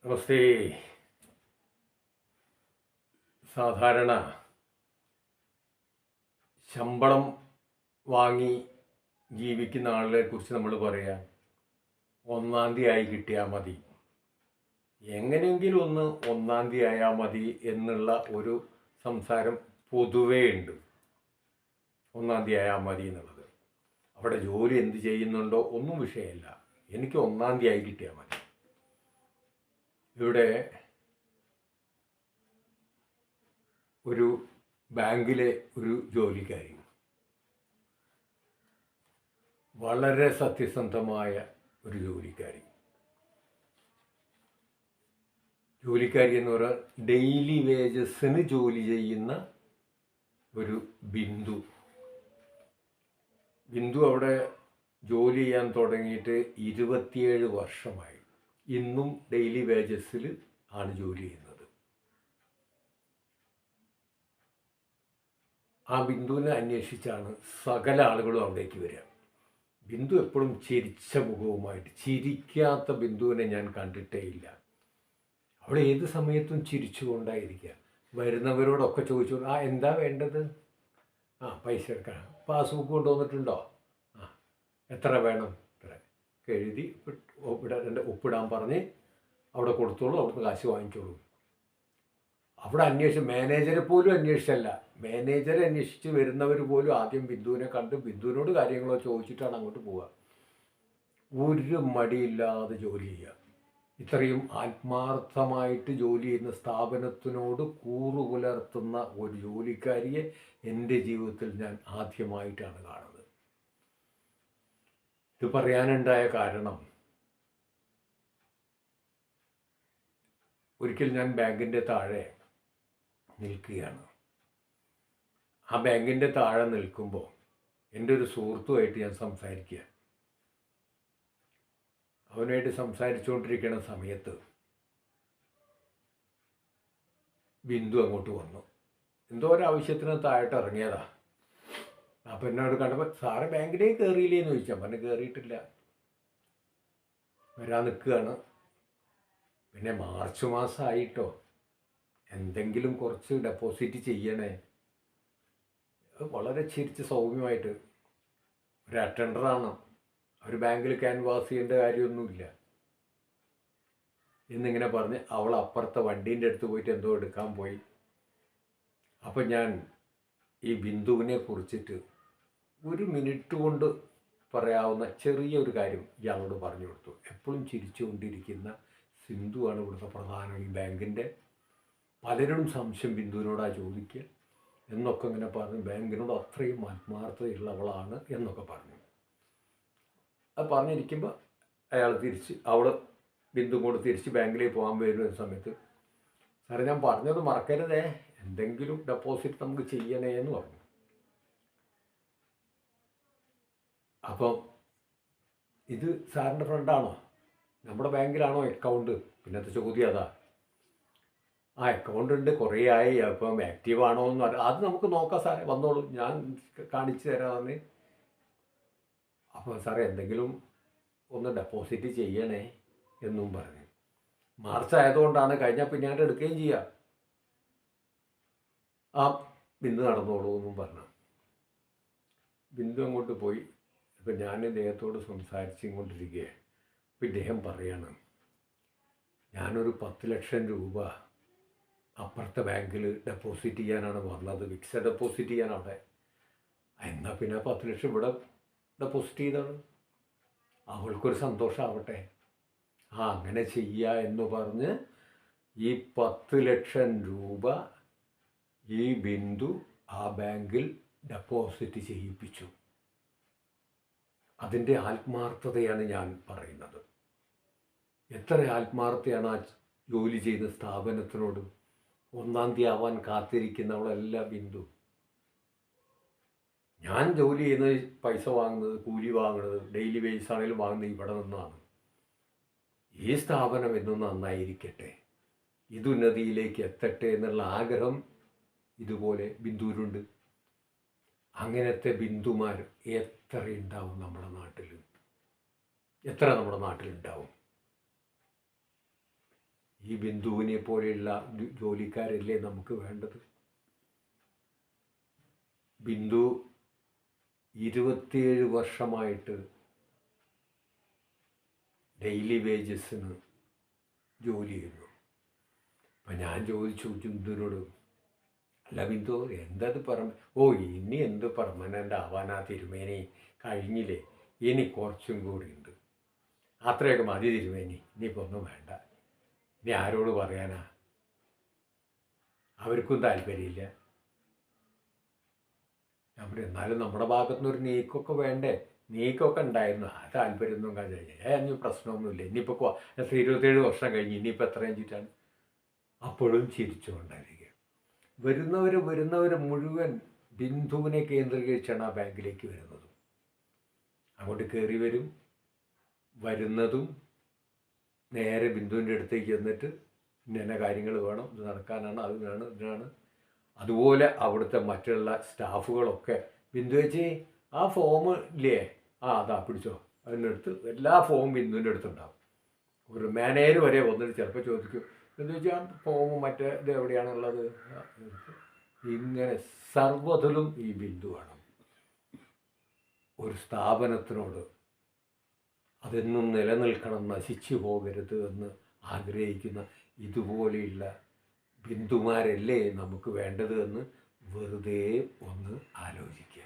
നമസ്തേ. സാധാരണ ശമ്പളം വാങ്ങി ജീവിക്കുന്ന ആളുകളെ കുറിച്ച് നമ്മൾ പറയാം, ഒന്നാം തീയതി ആയി കിട്ടിയാൽ മതി, എങ്ങനെയെങ്കിലും ഒന്ന് ഒന്നാം തീയതി ആയാൽ മതി എന്നുള്ള ഒരു സംസാരം പൊതുവേ ഉണ്ട്. ഒന്നാം തീയതി ആയാൽ മതി എന്നുള്ളത്. അവിടെ ജോലി എന്ത് ചെയ്യുന്നുണ്ടോ ഒന്നും വിഷയമല്ല, എനിക്ക് ഒന്നാം തീയതി ആയി കിട്ടിയാൽ മതി. ഇവിടെ ഒരു ബാങ്കിലെ ഒരു ജോലിക്കാരി, വളരെ സത്യസന്ധമായ ഒരു ജോലിക്കാരി എന്ന് പറഞ്ഞാൽ ഡെയിലി വേജസിന് ജോലി ചെയ്യുന്ന ഒരു ബിന്ദു അവിടെ ജോലി ചെയ്യാൻ തുടങ്ങിയിട്ട് 27 വർഷമായി. ഇന്നും ഡെയിലി വേജസിൽ ആണ് ജോലി ചെയ്യുന്നത്. ആ ബിന്ദുവിനെ അന്വേഷിച്ചാണ് സകല ആളുകളും അവിടേക്ക് വരിക. ബിന്ദു എപ്പോഴും ചിരിച്ച മുഖവുമായിട്ട്, ചിരിക്കാത്ത ബിന്ദുവിനെ ഞാൻ കണ്ടിട്ടേ ഇല്ല. അവിടെ ഏത് സമയത്തും ചിരിച്ചുകൊണ്ടായിരിക്കുക. വരുന്നവരോടൊക്കെ ചോദിച്ചു, എന്താ വേണ്ടത്? പൈസ എടുക്കണം. പാസ്ബുക്ക് കൊണ്ടുവന്നിട്ടുണ്ടോ? എത്ര വേണം? ഇത്ര എഴുതി ഒപ്പിടാൻ പറഞ്ഞ് അവിടെ കൊടുത്തോളൂ, അവിടുന്ന് കാശ് വാങ്ങിച്ചോളൂ. അവിടെ മാനേജറെ പോലും അന്വേഷിച്ചല്ല, മാനേജറെ അന്വേഷിച്ച് വരുന്നവർ പോലും ആദ്യം ബിന്ദുവിനെ കണ്ട് ബിന്ദുവിനോട് കാര്യങ്ങളോ ചോദിച്ചിട്ടാണ് അങ്ങോട്ട് പോവുക. ഒരു മടിയില്ലാതെ ജോലി ചെയ്യുക. ഇത്രയും ആത്മാർത്ഥമായിട്ട് ജോലി ചെയ്യുന്ന സ്ഥാപനത്തിനോട് കൂറു പുലർത്തുന്ന ഒരു ജോലിക്കാരിയെ എൻ്റെ ജീവിതത്തിൽ ഞാൻ ആദ്യമായിട്ടാണ് കാണുന്നത്. ഇത് പറയാനുണ്ടായ കാരണം, ഒരിക്കൽ ഞാൻ ബാങ്കിൻ്റെ താഴെ നിൽക്കുകയാണ്. ആ ബാങ്കിൻ്റെ താഴെ നിൽക്കുമ്പോൾ എൻ്റെ ഒരു സുഹൃത്തുമായിട്ട് ഞാൻ സംസാരിക്കുക. അവനുമായിട്ട് സംസാരിച്ചുകൊണ്ടിരിക്കുന്ന സമയത്ത് ബിന്ദു അങ്ങോട്ട് വന്നു. എന്തോ ഒരാവശ്യത്തിന് താഴോട്ട് ഇറങ്ങിയതാ. അപ്പം എന്നോട് കണ്ടപ്പോൾ, സാറ് ബാങ്കിലേക്ക് കയറിയില്ലേന്ന് ചോദിച്ചാൽ പറഞ്ഞ് കയറിയിട്ടില്ല, വരാൻ നിൽക്കുകയാണ്. പിന്നെ മാർച്ച് മാസമായിട്ടോ, എന്തെങ്കിലും കുറച്ച് ഡെപ്പോസിറ്റ് ചെയ്യണേ. വളരെ ചിരിച്ച് സൗമ്യമായിട്ട്, ഒരു അറ്റൻഡറാണ്, ഒരു ബാങ്കിൽ ക്യാൻവാസ് ചെയ്യേണ്ട കാര്യമൊന്നുമില്ല എന്നിങ്ങനെ പറഞ്ഞ് അവൾ അപ്പുറത്തെ വണ്ടീൻ്റെ അടുത്ത് പോയിട്ട് എന്തോ എടുക്കാൻ പോയി. അപ്പം ഞാൻ ഈ ബിന്ദുവിനെ കുറിച്ചിട്ട് 1 മിനിറ്റ് കൊണ്ട് പറയാവുന്ന ചെറിയൊരു കാര്യം ഇയാളോട് പറഞ്ഞു കൊടുത്തു. എപ്പോഴും ചിരിച്ചുകൊണ്ടിരിക്കുന്ന സിന്ധുവാണ് ഇവിടുത്തെ പ്രധാനം. ഈ ബാങ്കിൻ്റെ പലരും സംശയം ബിന്ദുവിനോടാ ചോദിക്കുക എന്നൊക്കെ ഇങ്ങനെ പറഞ്ഞു. ബാങ്കിനോട് അത്രയും ആത്മാർത്ഥതയുള്ളവളാണ് എന്നൊക്കെ പറഞ്ഞു. അത് പറഞ്ഞിരിക്കുമ്പോൾ അയാൾ ബിന്ദു കൂടെ തിരിച്ച് ബാങ്കിലേക്ക് പോകാൻ വരുന്ന സമയത്ത്, സാറേ ഞാൻ പറഞ്ഞത് മറക്കരുതേ, എന്തെങ്കിലും ഡെപ്പോസിറ്റ് നമുക്ക് ചെയ്യണേ എന്ന് പറഞ്ഞു. അപ്പം ഇത് സാറിൻ്റെ ഫ്രണ്ടാണോ? നമ്മുടെ ബാങ്കിലാണോ അക്കൗണ്ട്? പിന്നത്തെ ചോദ്യം അതാ. അക്കൗണ്ട് ഉണ്ട്, കുറേ ആയി, അപ്പം ആക്റ്റീവ് ആണോ എന്ന് അത് നമുക്ക് നോക്കാം സാറേ, വന്നോളൂ, ഞാൻ കാണിച്ചു തരാമെന്ന്. അപ്പോൾ സാറേ എന്തെങ്കിലും ഒന്ന് ഡെപ്പോസിറ്റ് ചെയ്യണേ എന്നും പറഞ്ഞു. മാർച്ച് ആയതുകൊണ്ടാണ്, കഴിഞ്ഞാൽ പിന്നീട് എടുക്കുകയും ചെയ്യാം. ബിന്ദു നടന്നോളൂ എന്നും പറഞ്ഞു. ബിന്ദു അങ്ങോട്ട് പോയി. ഇപ്പം ഞാൻ ഇദ്ദേഹത്തോട് സംസാരിച്ചുകൊണ്ടിരിക്കുകയാണ്. അപ്പം ഇദ്ദേഹം പറയാണ്, ഞാനൊരു 10 ലക്ഷം രൂപ അപ്പുറത്തെ ബാങ്കിൽ ഡെപ്പോസിറ്റ് ചെയ്യാനാണ് വന്നത്, ഫിക്സഡ് ഡെപ്പോസിറ്റ് ചെയ്യാൻ അവിടെ. എന്നാൽ പിന്നെ 10 ലക്ഷം ഇവിടെ ഡെപ്പോസിറ്റ് ചെയ്താണ്, അവൾക്കൊരു സന്തോഷമാവട്ടെ, അങ്ങനെ ചെയ്യുക എന്ന് പറഞ്ഞ് ഈ 10 ലക്ഷം രൂപ ഈ ബിന്ദു ആ ബാങ്കിൽ ഡെപ്പോസിറ്റ് ചെയ്യിപ്പിച്ചു. അതിൻ്റെ ആത്മാർത്ഥതയാണ് ഞാൻ പറയുന്നത്. എത്ര ആത്മാർത്ഥതയാണ് ആ ജോലി ചെയ്യുന്ന സ്ഥാപനത്തിനോട്. ഒന്നാം തീയതി ആവാൻ കാത്തിരിക്കുന്നവളല്ല ബിന്ദു. ഞാൻ ജോലി ചെയ്യുന്നത്, പൈസ വാങ്ങുന്നത്, കൂലി വാങ്ങുന്നത്, ഡെയിലി വേജസ് ആണെങ്കിലും വാങ്ങുന്നത് ഇവിടെ നിന്നാണ്. ഈ സ്ഥാപനം എന്നും നന്നായിരിക്കട്ടെ, ഇത് ഉന്നതിയിലേക്ക് എത്തട്ടെ എന്നുള്ള ആഗ്രഹം ഇതുപോലെ ബിന്ദുവിനുണ്ട്. അങ്ങനത്തെ ബിന്ദുമാർ എത്രയുണ്ടാവും നമ്മുടെ നാട്ടിൽ? എത്ര നമ്മുടെ നാട്ടിലുണ്ടാവും? ഈ ബിന്ദുവിനെ പോലെയുള്ള ജോലിക്കാരല്ലേ നമുക്ക് വേണ്ടത്? ബിന്ദു 27 വർഷമായിട്ട് ഡെയിലി വേജസിന് ജോലി ചെയ്യുന്നു. അപ്പം ഞാൻ ചോദിച്ചു ബിന്ദുവിനോട്, അല്ല ബിന്ദു എന്തത് ഇനി എന്ത് പെർമനൻ്റ് ആവാനാ തിരുമേനി, കഴിഞ്ഞില്ലേ, ഇനി കുറച്ചും കൂടി ഉണ്ട്, അത്രയൊക്കെ മതി തിരുമേനി, ഇനിയിപ്പോൾ ഒന്നും വേണ്ട, ഇനി ആരോട് പറയാനാ, അവർക്കും താല്പര്യമില്ല. ഞാൻ പറയും എന്നാലും നമ്മുടെ ഭാഗത്തുനിന്നൊരു നീക്കമൊക്കെ വേണ്ടേ? നീക്കമൊക്കെ ഉണ്ടായിരുന്നു, ആ താല്പര്യമൊന്നും കഴിഞ്ഞു, പ്രശ്നമൊന്നുമില്ല, ഇനിയിപ്പോൾ 27 വർഷം കഴിഞ്ഞ് ഇനിയിപ്പോൾ എത്ര കഴിഞ്ഞിട്ടാണ്? അപ്പോഴും ചിരിച്ചുകൊണ്ടായിരിക്കുക. വരുന്നവർ മുഴുവൻ ബിന്ദുവിനെ കേന്ദ്രീകരിച്ചാണ് ആ ബാങ്കിലേക്ക് വരുന്നത്. അങ്ങോട്ട് കയറി വരുന്നതും നേരെ ബിന്ദുവിൻ്റെ അടുത്തേക്ക് ചെന്നിട്ട് ഇന്ന കാര്യങ്ങൾ വേണം, ഇത് നടക്കാനാണ്, അത് വേണം, ഇതിനാണ്. അതുപോലെ അവിടുത്തെ മറ്റുള്ള സ്റ്റാഫുകളൊക്കെ ബിന്ദു ചേച്ചി ആ ഫോം ഇല്ലേ, അതാ പിടിച്ചോ, അതിനടുത്ത് എല്ലാ ഫോമും ബിന്ദുവിൻ്റെ അടുത്തുണ്ടാവും. ഒരു മാനേജർ വരെ വന്നിട്ട് ചിലപ്പോൾ ചോദിക്കും, എന്ന് വെച്ചാൽ ഫോം മറ്റേ ഇത് എവിടെയാണുള്ളത്. ഇങ്ങനെ സർവ്വതിലും ഈ ബിന്ദു വേണം. ഒരു സ്ഥാപനത്തിനോട് അതെന്നും നിലനിൽക്കണം, നശിച്ചു പോകരുത് എന്ന് ആഗ്രഹിക്കുന്ന ഇതുപോലെയുള്ള ബിന്ദുമാരല്ലേ നമുക്ക് വേണ്ടത് എന്ന് വെറുതെ ഒന്ന് ആലോചിക്കുക.